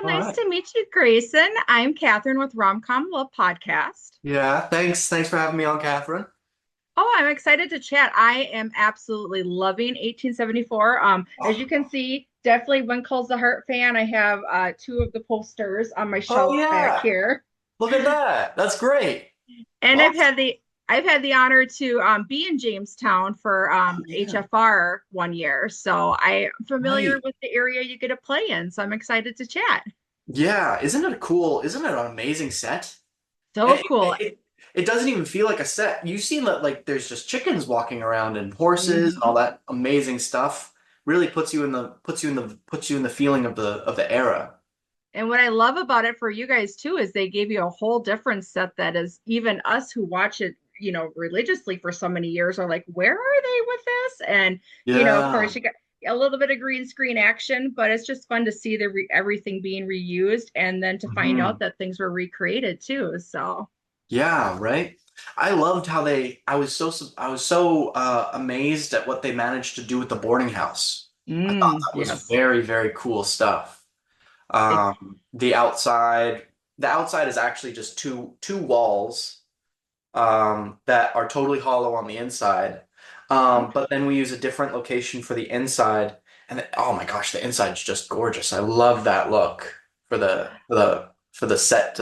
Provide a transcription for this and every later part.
Well, All nice right. to meet you, Grayson. I'm Catherine with Rom-Com Love Podcast. Yeah, thanks for having me on, Catherine. Oh, I'm excited to chat. I am absolutely loving 1874. As you can see, definitely When Calls the Heart fan. I have two of the posters on my Oh shelf back yeah, here, look at that. That's great. and Awesome. I've had the honor to be in Jamestown for Oh yeah, HFR 1 year, so I'm familiar right. with the area you get to play in. So I'm excited to chat. Yeah, isn't it cool? Isn't it an amazing set? So It, cool. it, it, it doesn't even feel like a set. You've seen that like there's just chickens walking around and horses and all Mhm. that amazing stuff. Really puts you in the feeling of the era. And what I love about it for you guys too is they gave you a whole different set that is even us who watch it, religiously for so many years are like, where are they with this? And, of Yeah. course, you got a little bit of green screen action, but it's just fun to see everything being reused and then to find out Mhm. that things were recreated too. So, Yeah, right. I loved how I was so amazed at what they managed to do with the boarding house. I thought that was yes. very, very cool stuff. It, The outside is actually just two walls that are totally hollow on the inside. But then we use a different location for the inside, and oh my gosh, the inside's just gorgeous. I love that look for the set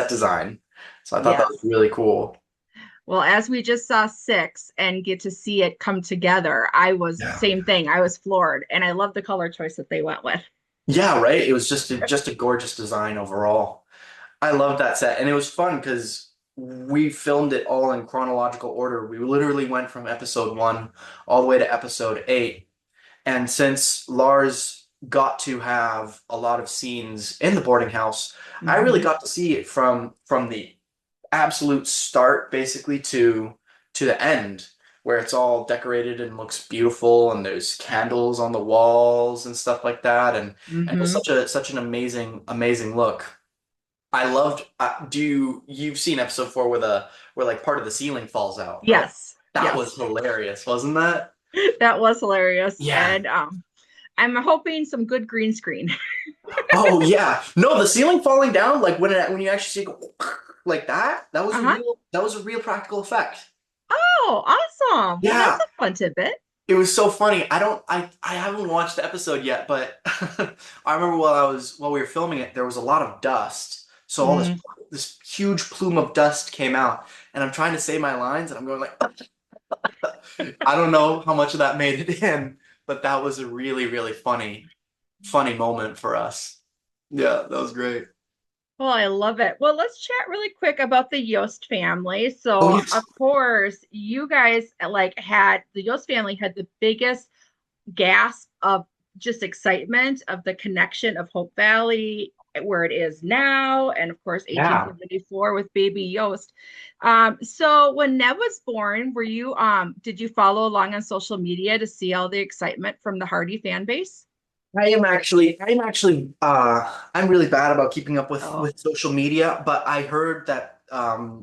design. So I thought that was yes. really cool. Well, as we just saw six and get to see it come together, I was Yeah. same thing. I was floored and I love the color choice that they went with. Yeah, right. It was just a gorgeous design overall. I loved that set, and it was fun because we filmed it all in chronological order. We literally went from episode one all the way to episode eight. And since Lars got to have a lot of scenes in the boarding house, I really Mhm. got to see it from the absolute start basically to the end where it's all decorated and looks beautiful and there's candles on the walls and stuff like that and it was Hmm. such an amazing look. I loved you've seen episode 4 where like part of the ceiling falls out, right? Yes, That was yes, hilarious, wasn't that? that was hilarious. Yeah. And I'm hoping some good green screen. Oh yeah. No, the ceiling falling down, like when you actually see it go like that, Uh-huh. that was a real practical effect. Oh, awesome. Well, that's Yeah. a fun tidbit. It was so funny. I haven't watched the episode yet, but I remember while we were filming it, there was a lot of dust. So all Mm. this huge plume of dust came out, and I'm trying to say my lines, and I'm going like, I don't know how much of that made it in, but that was a really funny moment for us. Yeah, that was great. Well, I love it. Well, let's chat really quick about the Yost family. Oh So, yes. of course, you guys like had the Yost family had the biggest gasp of just excitement of the connection of Hope Valley where it is now, and of course Yeah. 1874 with baby Yost. So when Ned was born, were you did you follow along on social media to see all the excitement from the Hardy fan base? I'm really bad about keeping up Oh, with social media, but I heard that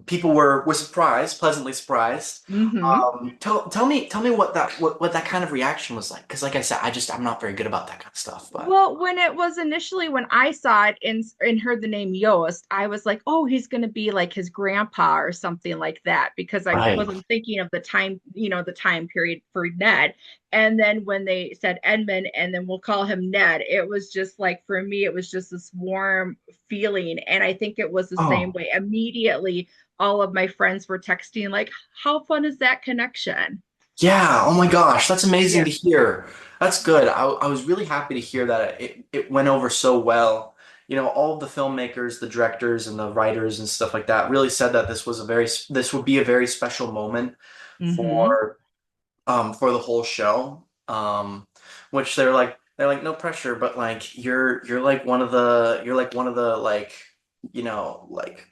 people were surprised, pleasantly surprised. mm-hmm. Tell me what that kind of reaction was like. Because like I said, I'm not very good about that kind of stuff. But Well, when it was initially when I saw it and heard the name Yost, I was like, oh, he's going to be like his grandpa or something like that because I right. wasn't thinking of the time, the time period for Ned. And then when they said Edmund and then we'll call him Ned, it was just like for me, it was just this warm feeling. And I think it was the same Oh, way. Immediately, all of my friends were texting like, how fun is that connection? yeah. Oh my gosh, that's amazing Yeah. to hear. That's good. I was really happy to hear that it went over so well. You know, all of the filmmakers, the directors, and the writers and stuff like that really said that this would be a very special moment Mm-hmm. for for the whole show. Which they're like no pressure, but like you're like one of the like you know like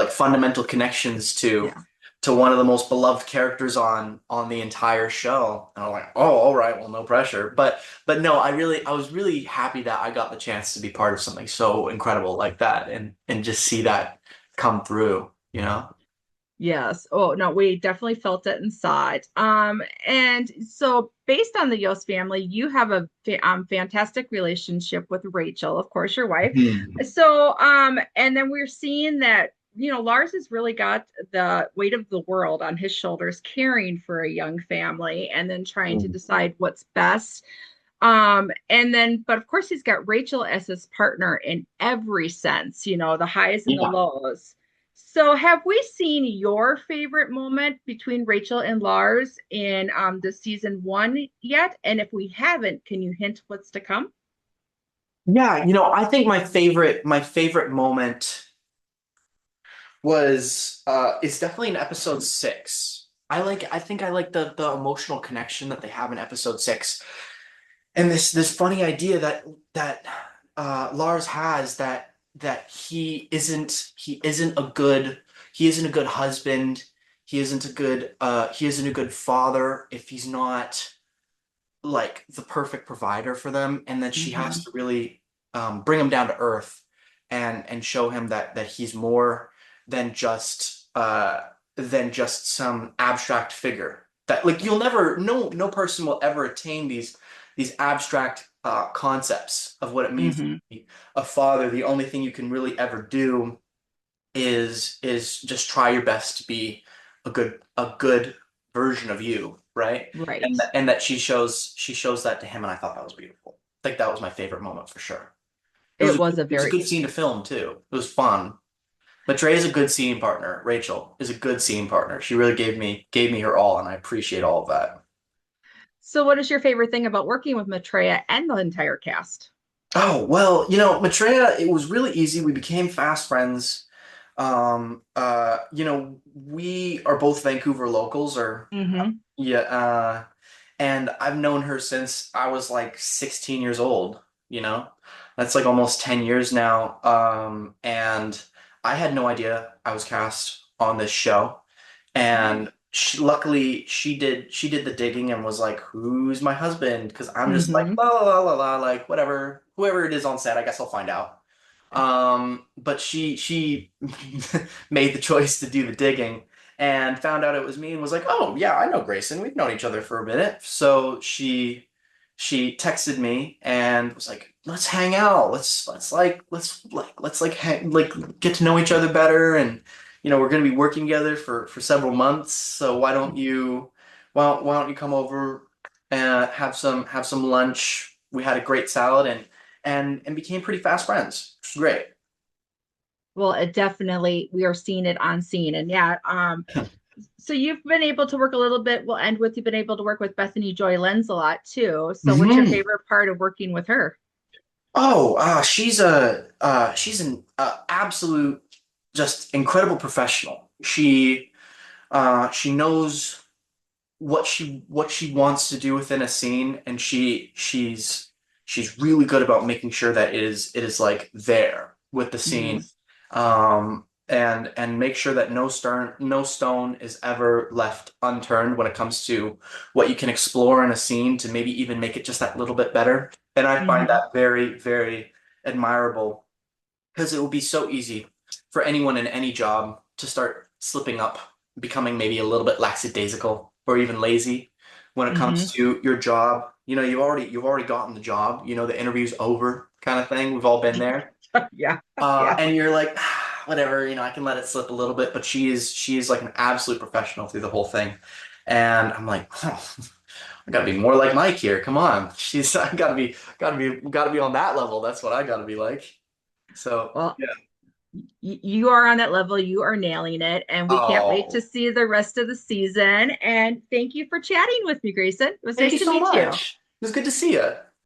fundamental connections Yeah. to one of the most beloved characters on the entire show. And I'm like, oh, all right, well, no pressure. But no, I was really happy that I got the chance to be part of something so incredible like that and just see that come through, you know? Yes. Oh, no, we definitely felt it and saw it. And so based on the Yost family, you have a fantastic relationship with Rachel, of course, your wife. Mhm. So, and then we're seeing that, Lars has really got the weight of the world on his shoulders, caring for a young family and then trying to decide what's best. And then, but of course, he's got Rachel as his partner in every sense, the highs and the Yeah. lows. So, have we seen your favorite moment between Rachel and Lars in the season one yet? And if we haven't, can you hint what's to come? Yeah, I think my favorite moment was it's definitely in episode 6. I think I like the emotional connection that they have in episode 6. And this funny idea that Lars has that he isn't a good husband, he isn't a good father if he's not like the perfect provider for them, and that she has Hmm. to really bring him down to earth and show him that he's more than just some abstract figure. That like you'll never no person will ever attain these abstract concepts of what it means to Hmm. be a father. The only thing you can really ever do is just try your best to be a good version of you, right? Right. And that she shows that to him, and I thought that was beautiful. I think that was my favorite moment for sure. It was It a, was a it was a very, good scene to film too. It was fun. But Trey is a good scene partner. Rachel is a good scene partner. She really gave me her all, and I appreciate all of that. so what is your favorite thing about working with Maitreya and the entire cast? Oh, well, Maitreya, it was really easy. We became fast friends. We are both Vancouver locals, or Hmm. yeah, and I've known her since I was like 16 years old, you know? That's like almost 10 years now. And I had no idea I was cast on this show. And luckily she did the digging and was like, "Who's my husband?" Because I'm just like, Hmm. la la la la la, like whatever, whoever it is on set, I guess I'll find out. But she made the choice to do the digging and found out it was me and was like, "Oh yeah, I know Grayson. We've known each other for a minute." So she texted me and was like, "Let's hang out. Let's like get to know each other better, and we're going to be working together for several months. So why don't you come over and have some lunch?" We had a great salad and became pretty fast friends. Great. Well, it definitely, we are seeing it on scene. And yeah, so you've been able to work a little bit. We'll end with you've been able to work with Bethany Joy Lenz a lot too. So what's your Hmm. favorite part of working with her? Oh, she's an absolute, just incredible professional. She knows what she wants to do within a scene, and she's really good about making sure that it is like there with the scene, Yes. and make sure that no stone is ever left unturned when it comes to what you can explore in a scene to maybe even make it just that little bit better. And I find Hmm. that very, very admirable, because it will be so easy for anyone in any job to start slipping up, becoming maybe a little bit lackadaisical or even lazy when it comes Hmm. to your job. You've already gotten the job. The interview's over, kind of thing. We've all been there. Yeah. Yeah. And you're like, "Ah, whatever, I can let it slip a little bit," but she is like an absolute professional through the whole thing. And I'm like, oh, I gotta be more like Mike here. Come on. I gotta be on that level. That's what I gotta be like. So Well, yeah. you are on that level. You are nailing it. And we can't wait to Oh, see the rest of the season. And thank you for chatting with me, Grayson. It was thank nice you to so meet you. much. It was good to see you.